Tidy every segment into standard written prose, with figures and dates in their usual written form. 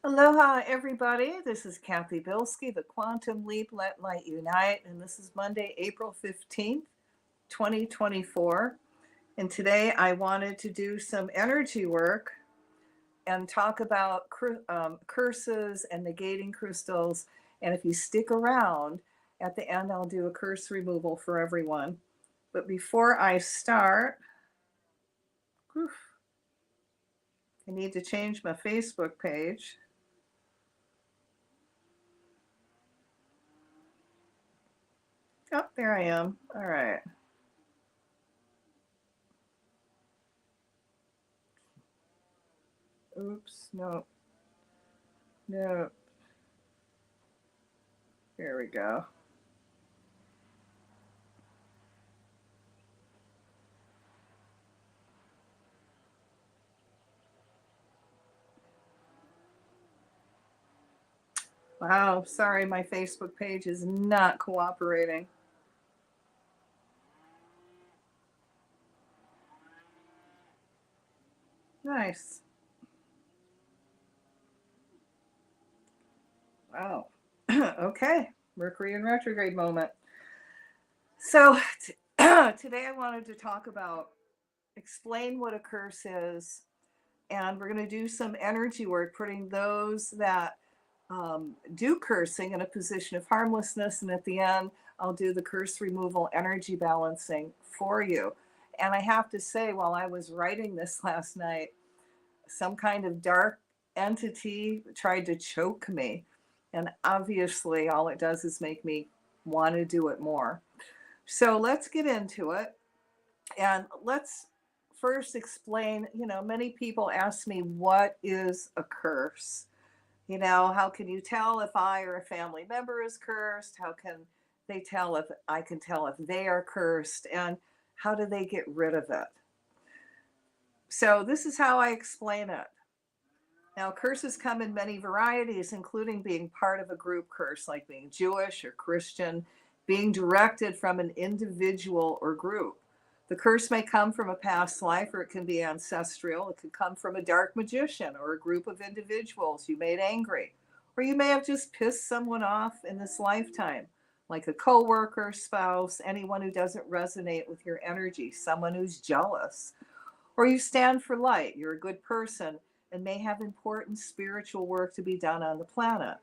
Aloha, everybody. This is Cathy Bilsky, the Quantum Leap, Let Light Unite. And this is Monday, April 15th, 2024. And today I wanted to do some energy work and talk about curses and negating crystals. And if you stick around, at the end, I'll do a curse removal for everyone. But before I start, I need to change my Facebook page. Oh, there I am. All right. Oops, no, no. Here we go. Wow, sorry, my Facebook page is not cooperating. Nice. Wow. Okay, Mercury in retrograde moment. So today I wanted to talk about explain what a curse is, and we're going to do some energy work, putting those that do cursing in a position of harmlessness. And at the end, I'll do the curse removal energy balancing for you. And I have to say, while I was writing this last night, some kind of dark entity tried to choke me. And obviously, all it does is make me want to do it more. So let's get into it. And let's first explain, many people ask me, what is a curse? How can you tell if I or a family member is cursed? How can they tell if I can tell if they are cursed? And how do they get rid of it? So, this is how I explain it. Now, curses come in many varieties, including being part of a group curse, like being Jewish or Christian, being directed from an individual or group. The curse may come from a past life, or it can be ancestral. It could come from a dark magician or a group of individuals you made angry. Or you may have just pissed someone off in this lifetime, like a coworker, spouse, anyone who doesn't resonate with your energy, someone who's jealous. Or you stand for light, you're a good person, and may have important spiritual work to be done on the planet.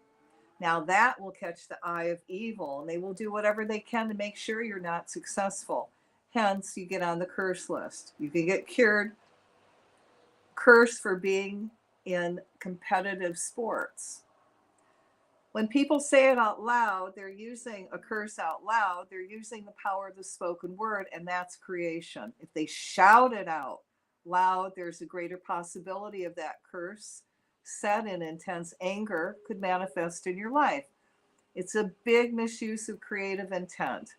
Now, that will catch the eye of evil, and they will do whatever they can to make sure you're not successful. Hence, you get on the curse list. You can get cursed for being in competitive sports. When people say it out loud, they're using a curse out loud. They're using the power of the spoken word, and that's creation. If they shout it out loud, there's a greater possibility of that curse said in intense anger could manifest in your life. It's a big misuse of creative intent.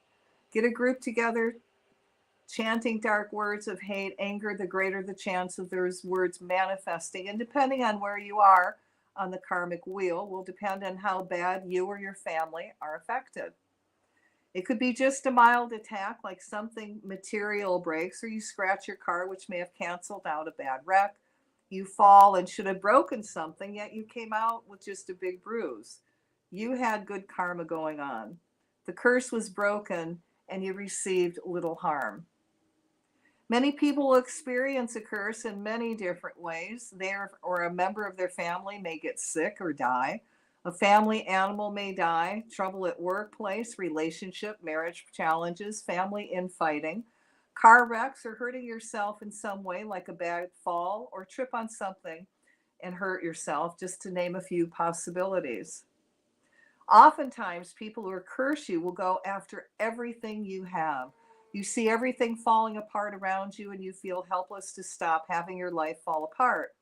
Get a group together chanting dark words of hate, anger, the greater the chance of those words manifesting. And depending on where you are on the karmic wheel, will depend on how bad you or your family are affected. It could be just a mild attack, like something material breaks, or you scratch your car, which may have canceled out a bad wreck. You fall and should have broken something, yet you came out with just a big bruise. You had good karma going on. The curse was broken, and you received little harm. Many people experience a curse in many different ways. They or a member of their family may get sick or die. A family animal may die. Trouble at workplace, relationship, marriage challenges, family infighting. Car wrecks or hurting yourself in some way, like a bad fall or trip on something and hurt yourself, just to name a few possibilities. Oftentimes, people who curse you will go after everything you have. You see everything falling apart around you, and you feel helpless to stop having your life fall apart.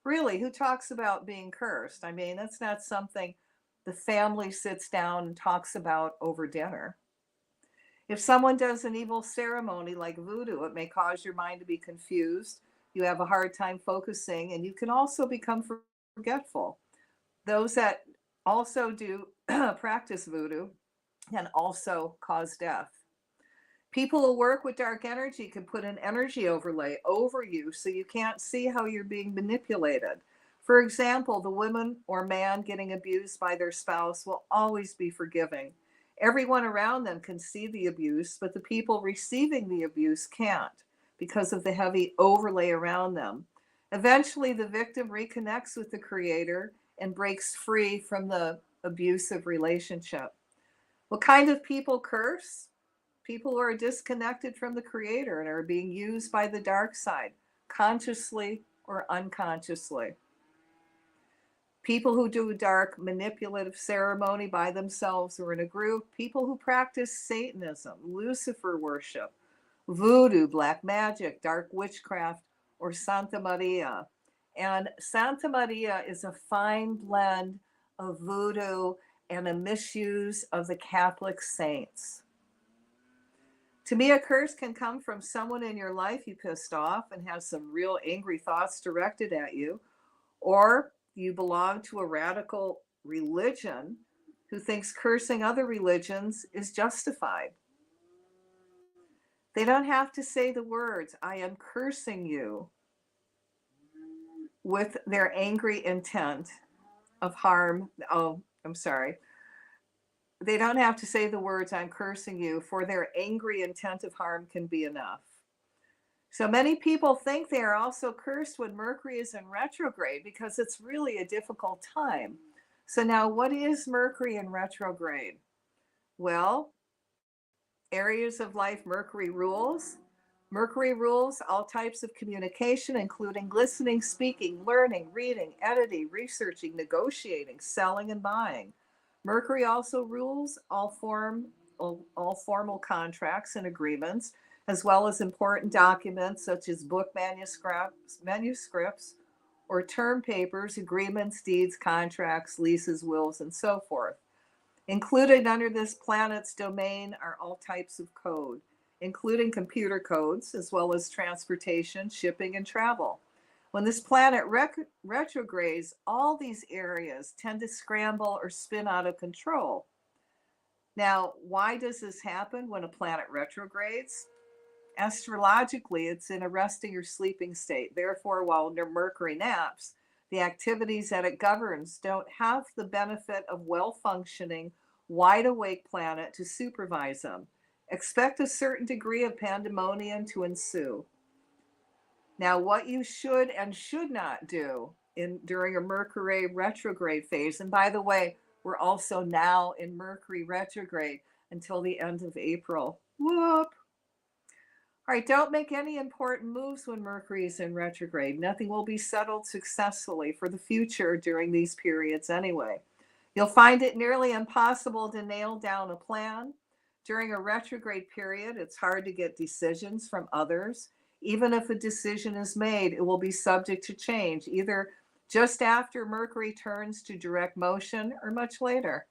Really, who talks about being cursed? I mean, that's not something the family sits down and talks about over dinner. If someone does an evil ceremony like voodoo, it may cause your mind to be confused. You have a hard time focusing, and you can also become forgetful. Those that also do practice voodoo can also cause death. People who work with dark energy can put an energy overlay over you so you can't see how you're being manipulated. For example, the woman or man getting abused by their spouse will always be forgiving. Everyone around them can see the abuse, but the people receiving the abuse can't because of the heavy overlay around them. Eventually, the victim reconnects with the creator and breaks free from the abusive relationship. What kind of people curse? People who are disconnected from the creator and are being used by the dark side, consciously or unconsciously. People who do dark manipulative ceremony by themselves or in a group, people who practice Satanism, Lucifer worship, voodoo, black magic, dark witchcraft, or Santa Maria. And Santa Maria is a fine blend of voodoo and a misuse of the Catholic saints. To me, a curse can come from someone in your life you pissed off and has some real angry thoughts directed at you, or you belong to a radical religion who thinks cursing other religions is justified. They don't have to say the words, I am cursing you, with their angry intent of harm. Oh, I'm sorry. They don't have to say the words, I'm cursing you, for their angry intent of harm can be enough. So many people think they are also cursed when Mercury is in retrograde because it's really a difficult time. So now, what is Mercury in retrograde? Well, areas of life Mercury rules. Mercury rules all types of communication, including listening, speaking, learning, reading, editing, researching, negotiating, selling, and buying. Mercury also rules all formal contracts and agreements, as well as important documents such as book manuscripts, or term papers, agreements, deeds, contracts, leases, wills, and so forth. Included under this planet's domain are all types of code, including computer codes, as well as transportation, shipping, and travel. When this planet retrogrades, all these areas tend to scramble or spin out of control. Now, why does this happen when a planet retrogrades? Astrologically, it's in a resting or sleeping state. Therefore, while Mercury naps, the activities that it governs don't have the benefit of well-functioning, wide-awake planet to supervise them. Expect a certain degree of pandemonium to ensue. Now, what you should and should not do during a Mercury retrograde phase, and by the way, we're also now in Mercury retrograde until the end of April. Whoop! All right, don't make any important moves when Mercury is in retrograde. Nothing will be settled successfully for the future during these periods anyway. You'll find it nearly impossible to nail down a plan. During a retrograde period, it's hard to get decisions from others. Even if a decision is made, it will be subject to change, either just after Mercury turns to direct motion or much later.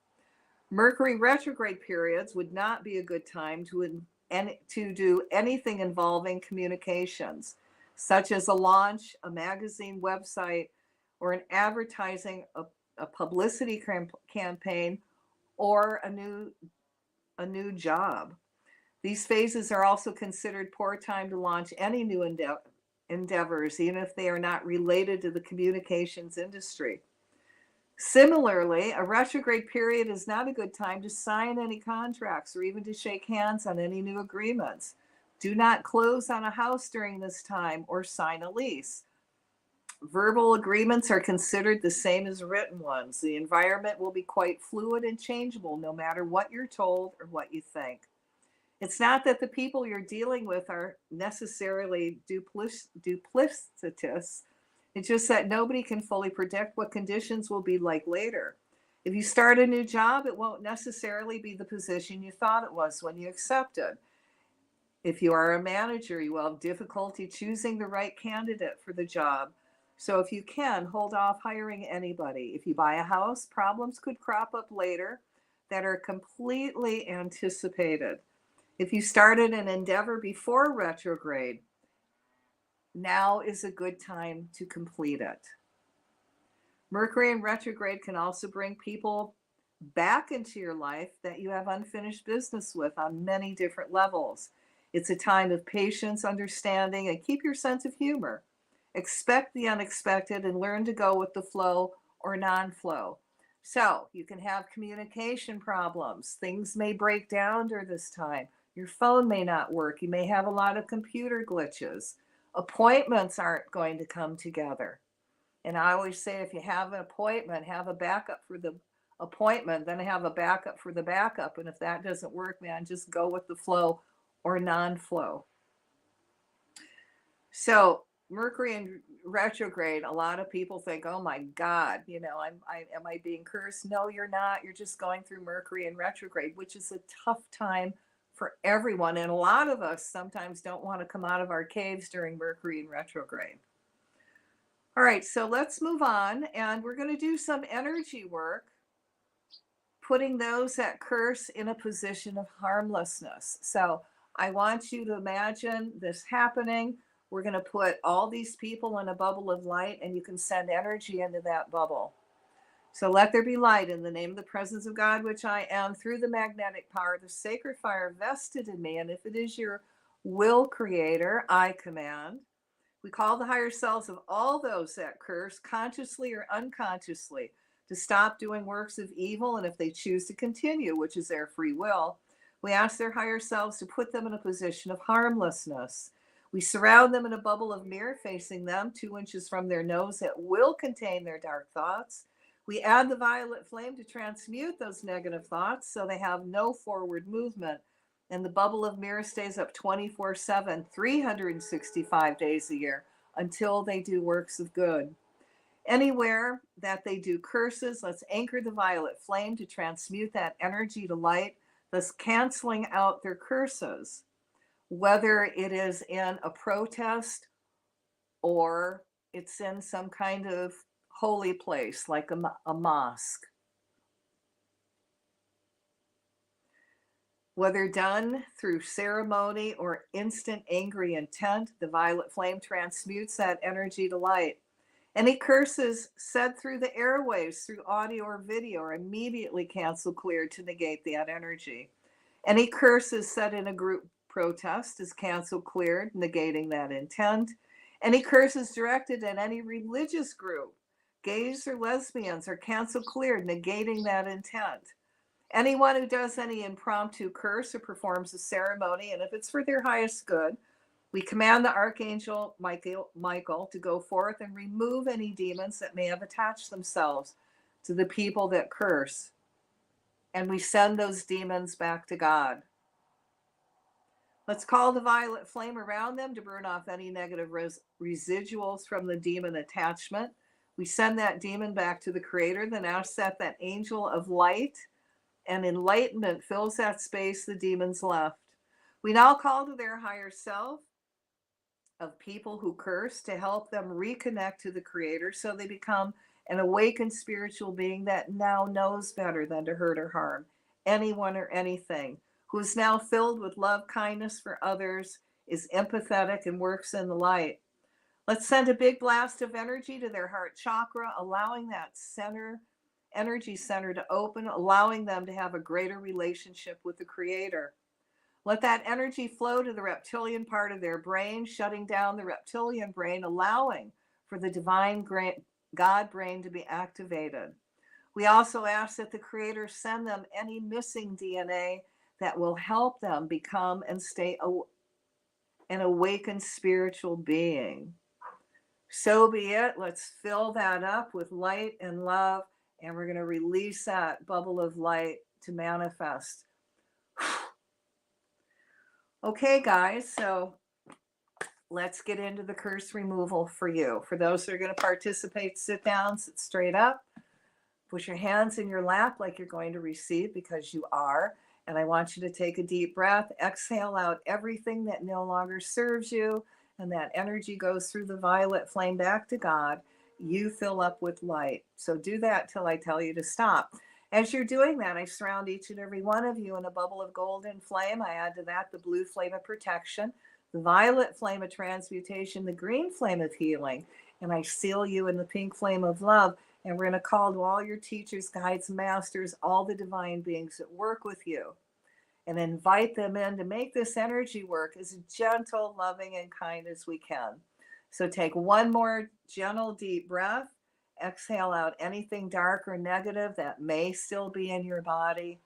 Mercury retrograde periods would not be a good time to do anything involving communications, such as a launch, a magazine website, or an advertising, a publicity campaign, or a new job. These phases are also considered poor time to launch any new endeavors, even if they are not related to the communications industry. Similarly, a retrograde period is not a good time to sign any contracts or even to shake hands on any new agreements. Do not close on a house during this time or sign a lease. Verbal agreements are considered the same as written ones. The environment will be quite fluid and changeable no matter what you're told or what you think. It's not that the people you're dealing with are necessarily duplicitous. It's just that nobody can fully predict what conditions will be like later. If you start a new job, it won't necessarily be the position you thought it was when you accepted. If you are a manager, you will have difficulty choosing the right candidate for the job. So if you can, hold off hiring anybody. If you buy a house, problems could crop up later that are completely anticipated. If you started an endeavor before retrograde, now is a good time to complete it. Mercury in retrograde can also bring people back into your life that you have unfinished business with on many different levels. It's a time of patience, understanding, and keep your sense of humor. Expect the unexpected and learn to go with the flow or non-flow. So you can have communication problems. Things may break down during this time. Your phone may not work. You may have a lot of computer glitches. Appointments aren't going to come together. And I always say, if you have an appointment, have a backup for the appointment, then have a backup for the backup. And if that doesn't work, man, just go with the flow or non-flow. So Mercury in retrograde, a lot of people think, oh my God, am I being cursed? No, you're not. You're just going through Mercury in retrograde, which is a tough time for everyone. And a lot of us sometimes don't want to come out of our caves during Mercury in retrograde. All right, so let's move on, and we're going to do some energy work, putting those that curse in a position of harmlessness. So I want you to imagine this happening. We're going to put all these people in a bubble of light, and you can send energy into that bubble. So let there be light in the name of the presence of God, which I am, through the magnetic power, the sacred fire vested in me. And if it is your will, Creator, I command. We call the higher selves of all those that curse, consciously or unconsciously, to stop doing works of evil. And if they choose to continue, which is their free will, we ask their higher selves to put them in a position of harmlessness. We surround them in a bubble of mirror facing them 2 inches from their nose that will contain their dark thoughts. We add the violet flame to transmute those negative thoughts so they have no forward movement. And the bubble of mirror stays up 24/7, 365 days a year until they do works of good. Anywhere that they do curses, let's anchor the violet flame to transmute that energy to light, thus canceling out their curses, whether it is in a protest or it's in some kind of holy place like a mosque. Whether done through ceremony or instant angry intent, the violet flame transmutes that energy to light. Any curses said through the airwaves, through audio or video, are immediately canceled, cleared to negate that energy. Any curses said in a group protest is canceled, cleared, negating that intent. Any curses directed at any religious group, gays or lesbians, are canceled, cleared, negating that intent. Anyone who does any impromptu curse or performs a ceremony, and if it's for their highest good, we command the Archangel Michael to go forth and remove any demons that may have attached themselves to the people that curse. And we send those demons back to God. Let's call the violet flame around them to burn off any negative residuals from the demon attachment. We send that demon back to the Creator, then ask that angel of light and enlightenment fills that space the demons left. We now call to their higher self of people who curse to help them reconnect to the Creator so they become an awakened spiritual being that now knows better than to hurt or harm anyone or anything, who is now filled with love, kindness for others, is empathetic, and works in the light. Let's send a big blast of energy to their heart chakra, allowing that energy center to open, allowing them to have a greater relationship with the Creator. Let that energy flow to the reptilian part of their brain, shutting down the reptilian brain, allowing for the divine God brain to be activated. We also ask that the Creator send them any missing DNA that will help them become and stay an awakened spiritual being. So be it. Let's fill that up with light and love, and we're going to release that bubble of light to manifest. Okay, guys, so let's get into the curse removal for you. For those that are going to participate, sit down, sit straight up, put your hands in your lap like you're going to receive, because you are. And I want you to take a deep breath, exhale out everything that no longer serves you, and that energy goes through the violet flame back to God. You fill up with light. So do that till I tell you to stop. As you're doing that, I surround each and every one of you in a bubble of golden flame. I add to that the blue flame of protection, the violet flame of transmutation, the green flame of healing, and I seal you in the pink flame of love. And we're going to call to all your teachers, guides, masters, all the divine beings that work with you, and invite them in to make this energy work as gentle, loving, and kind as we can. So take one more gentle, deep breath. Exhale out anything dark or negative that may still be in your body.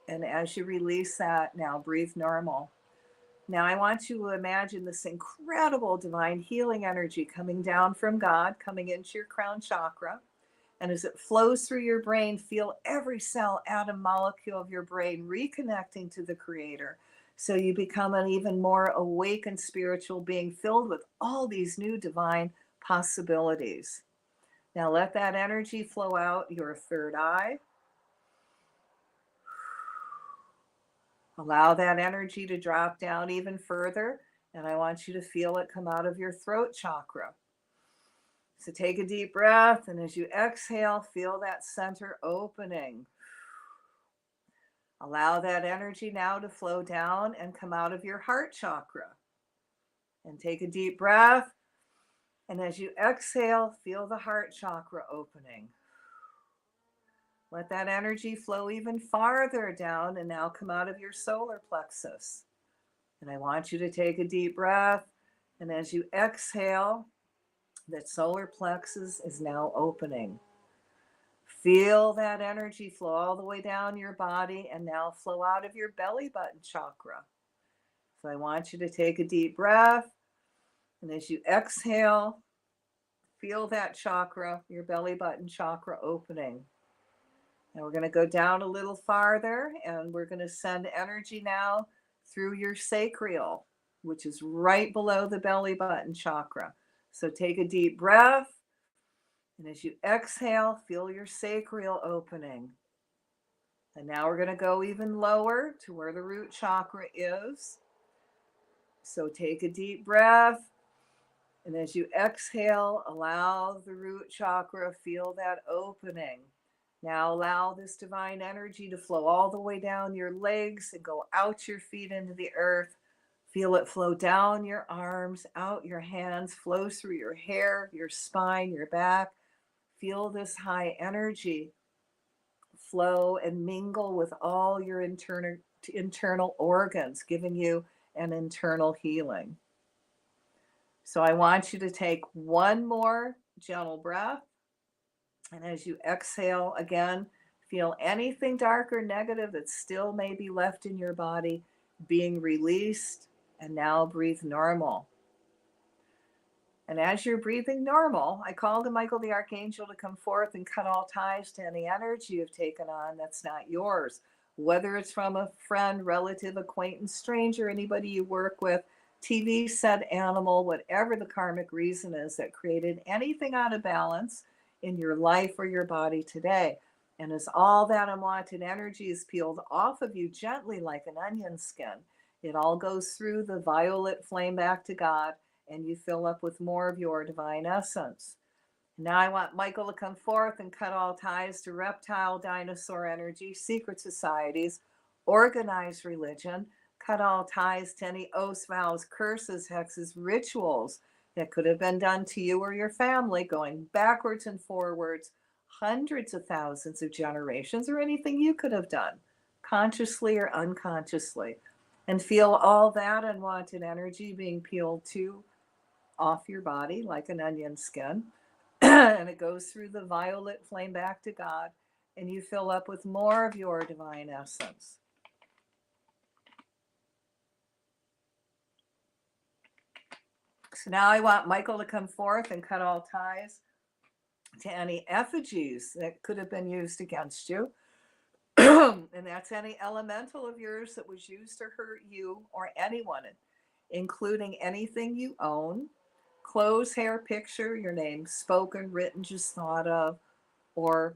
And as you release that, now breathe normal. Now I want you to imagine this incredible divine healing energy coming down from God, coming into your crown chakra. And as it flows through your brain, feel every cell, atom, molecule of your brain reconnecting to the Creator. So you become an even more awakened spiritual being filled with all these new divine possibilities. Now let that energy flow out your third eye. Allow that energy to drop down even further. And I want you to feel it come out of your throat chakra. So take a deep breath. And as you exhale, feel that center opening. Allow that energy now to flow down and come out of your heart chakra. And take a deep breath. And as you exhale, feel the heart chakra opening. Let that energy flow even farther down and now come out of your solar plexus. And I want you to take a deep breath. And as you exhale, that solar plexus is now opening. Feel that energy flow all the way down your body and now flow out of your belly button chakra. So I want you to take a deep breath. And as you exhale, feel that chakra, your belly button chakra opening. And we're going to go down a little farther and we're going to send energy now through your sacral, which is right below the belly button chakra. So take a deep breath. And as you exhale, feel your sacral opening. And now we're going to go even lower to where the root chakra is. So take a deep breath. And as you exhale, allow the root chakra, feel that opening. Now allow this divine energy to flow all the way down your legs and go out your feet into the earth. Feel it flow down your arms, out your hands, flows through your hair, your spine, your back. Feel this high energy flow and mingle with all your internal organs, giving you an internal healing. So I want you to take one more gentle breath. And as you exhale again, feel anything dark or negative that still may be left in your body being released. And now breathe normal. And as you're breathing normal, I call to Michael the Archangel to come forth and cut all ties to any energy you've taken on that's not yours. Whether it's from a friend, relative, acquaintance, stranger, anybody you work with, TV set, animal, whatever the karmic reason is that created anything out of balance in your life or your body today. And as all that unwanted energy is peeled off of you gently like an onion skin, it all goes through the violet flame back to God, and you fill up with more of your divine essence. Now I want Michael to come forth and cut all ties to reptile, dinosaur energy, secret societies, organized religion, cut all ties to any oaths, vows, curses, hexes, rituals that could have been done to you or your family, going backwards and forwards, hundreds of thousands of generations, or anything you could have done, consciously or unconsciously. And feel all that unwanted energy being peeled off your body like an onion skin. And it goes through the violet flame back to God, and you fill up with more of your divine essence. So now I want Michael to come forth and cut all ties to any effigies that could have been used against you. And that's any elemental of yours that was used to hurt you or anyone, including anything you own, clothes, hair, picture, your name spoken, written, just thought of, or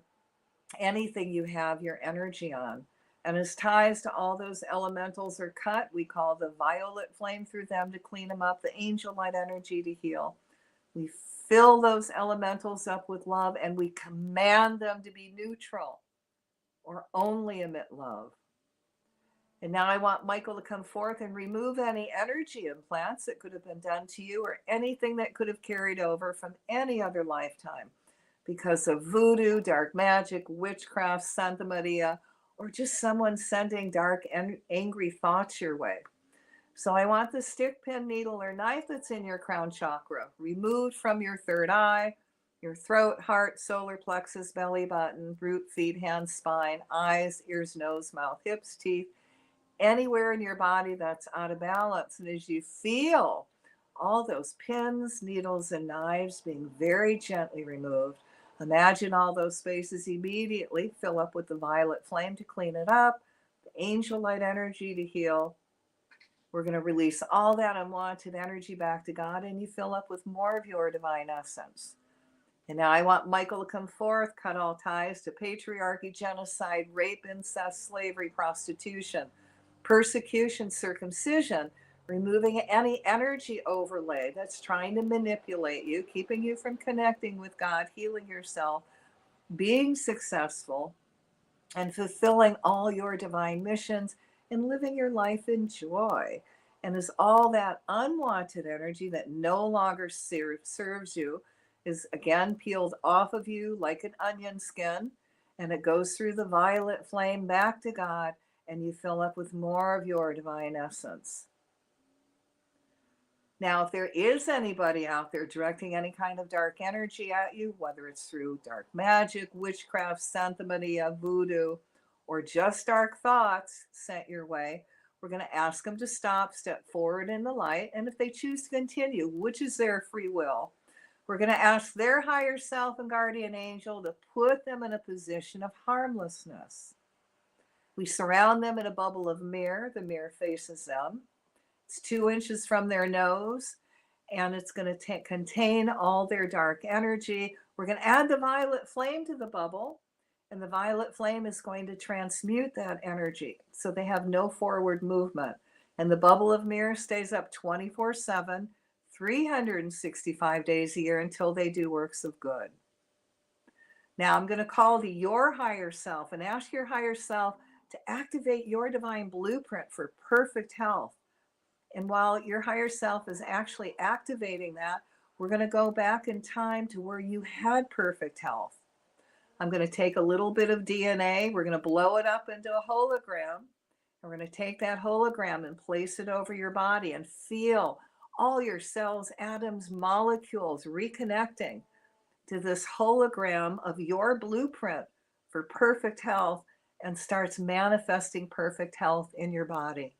anything you have your energy on. And as ties to all those elementals are cut, we call the violet flame through them to clean them up, the angel light energy to heal. We fill those elementals up with love, and we command them to be neutral or only emit love. And now I want Michael to come forth and remove any energy implants that could have been done to you or anything that could have carried over from any other lifetime because of voodoo, dark magic, witchcraft, Santa Maria, or just someone sending dark and angry thoughts your way. So I want the stick, pin, needle, or knife that's in your crown chakra removed from your third eye, your throat, heart, solar plexus, belly button, root, feet, hands, spine, eyes, ears, nose, mouth, hips, teeth, anywhere in your body that's out of balance. And as you feel all those pins, needles, and knives being very gently removed, imagine all those spaces immediately fill up with the violet flame to clean it up, the angel light energy to heal. We're going to release all that unwanted energy back to God, and you fill up with more of your divine essence. And now I want Michael to come forth, cut all ties to patriarchy, genocide, rape, incest, slavery, prostitution, persecution, circumcision, removing any energy overlay that's trying to manipulate you, keeping you from connecting with God, healing yourself, being successful, and fulfilling all your divine missions and living your life in joy. And as all that unwanted energy that no longer serves you is again peeled off of you like an onion skin, and it goes through the violet flame back to God, and you fill up with more of your divine essence. Now, if there is anybody out there directing any kind of dark energy at you, whether it's through dark magic, witchcraft, Santa Maria, voodoo, or just dark thoughts sent your way, we're going to ask them to stop, step forward in the light, and if they choose to continue, which is their free will, we're going to ask their higher self and guardian angel to put them in a position of harmlessness. We surround them in a bubble of mirror. The mirror faces them. It's 2 inches from their nose, and it's going to contain all their dark energy. We're going to add the violet flame to the bubble, and the violet flame is going to transmute that energy so they have no forward movement. And the bubble of mirror stays up 24/7, 365 days a year until they do works of good. Now I'm going to call to your higher self and ask your higher self to activate your divine blueprint for perfect health. And while your higher self is actually activating that, we're going to go back in time to where you had perfect health. I'm going to take a little bit of DNA. We're going to blow it up into a hologram. And we're going to take that hologram and place it over your body and feel all your cells, atoms, molecules reconnecting to this hologram of your blueprint for perfect health, and starts manifesting perfect health in your body.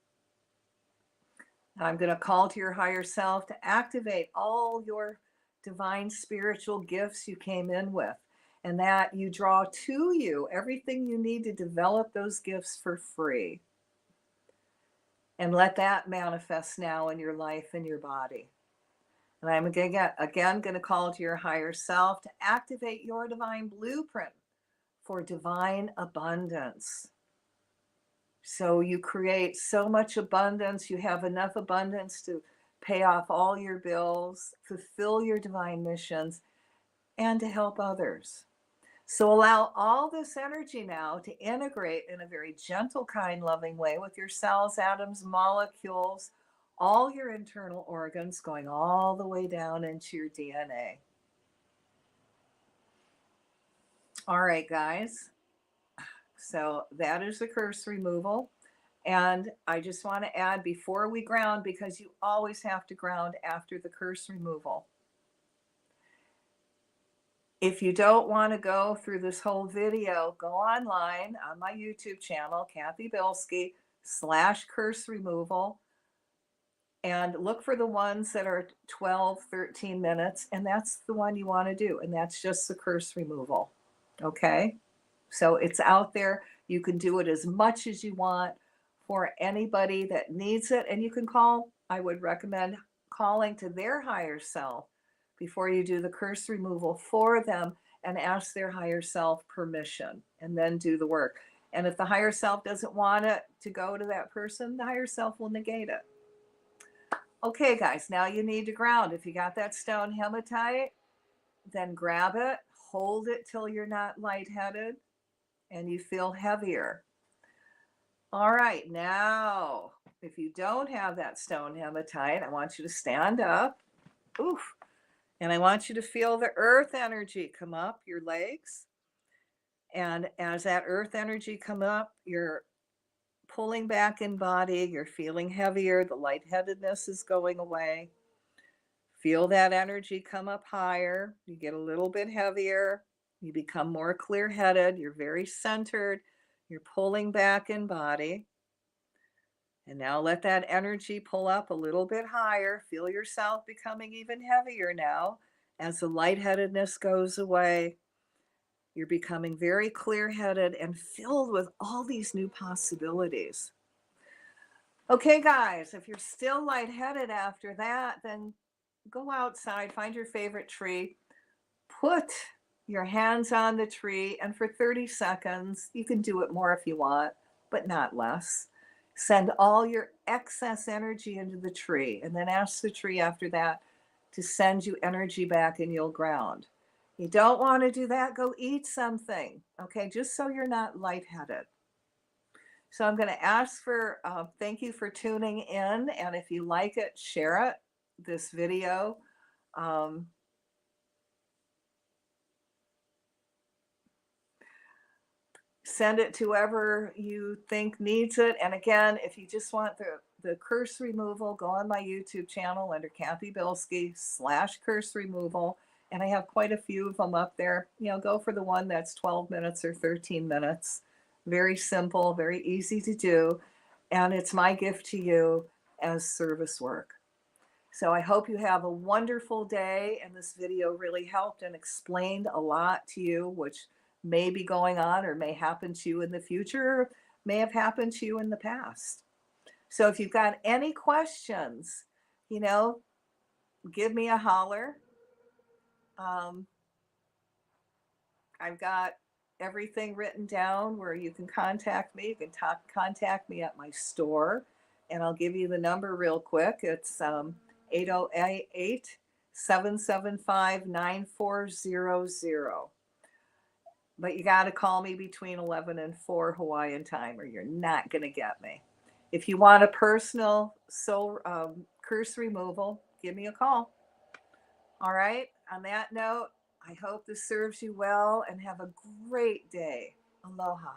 I'm going to call to your higher self to activate all your divine spiritual gifts you came in with, and that you draw to you everything you need to develop those gifts for free. And let that manifest now in your life and your body. And I'm again going to call to your higher self to activate your divine blueprint for divine abundance. So you create so much abundance, you have enough abundance to pay off all your bills, fulfill your divine missions, and to help others. So allow all this energy now to integrate in a very gentle, kind, loving way with your cells, atoms, molecules, all your internal organs, going all the way down into your DNA. All right, guys. So that is the curse removal. And I just want to add before we ground, because you always have to ground after the curse removal. If you don't want to go through this whole video, go online on my YouTube channel, Cathy Bilsky /curse removal, and look for the ones that are 12, 13 minutes. And that's the one you want to do. And that's just the curse removal. Okay. So it's out there. You can do it as much as you want for anybody that needs it. And you can call, I would recommend calling to their higher self before you do the curse removal for them, and ask their higher self permission, and then do the work. And if the higher self doesn't want it to go to that person, the higher self will negate it. Okay, guys, now you need to ground. If you got that stone hematite, then grab it, hold it till you're not lightheaded and you feel heavier. All right, now, if you don't have that stone hematite, I want you to stand up. Oof. And I want you to feel the earth energy come up your legs. And as that earth energy come up, your pulling back in body. You're feeling heavier. The lightheadedness is going away. Feel that energy come up higher. You get a little bit heavier. You become more clear-headed. You're very centered. You're pulling back in body. And now let that energy pull up a little bit higher. Feel yourself becoming even heavier now as the lightheadedness goes away. You're becoming very clear-headed and filled with all these new possibilities. Okay, guys, if you're still lightheaded after that, then go outside, find your favorite tree, put your hands on the tree, and for 30 seconds, you can do it more if you want, but not less. Send all your excess energy into the tree, and then ask the tree after that to send you energy back and you'll ground. You don't want to do that, go eat something, okay, just so you're not lightheaded. So I'm going to ask for thank you for tuning in, and if you like it, share it, this video. Um, Send it to whoever you think needs it. And again, if you just want the curse removal, go on my YouTube channel under Cathy Bilsky /curse removal. And I have quite a few of them up there. You know, go for the one that's 12 minutes or 13 minutes. Very simple, very easy to do. And it's my gift to you as service work. So I hope you have a wonderful day, and this video really helped and explained a lot to you, which may be going on or may happen to you in the future, or may have happened to you in the past. So if you've got any questions, you know, give me a holler. I've got everything written down where you can contact me. You can contact me at my store, and I'll give you the number real quick. It's 808 775 9400. But you got to call me between 11 and 4 Hawaiian time, or you're not going to get me. If you want a personal soul curse removal, give me a call. All right. On that note, I hope this serves you well, and have a great day. Aloha.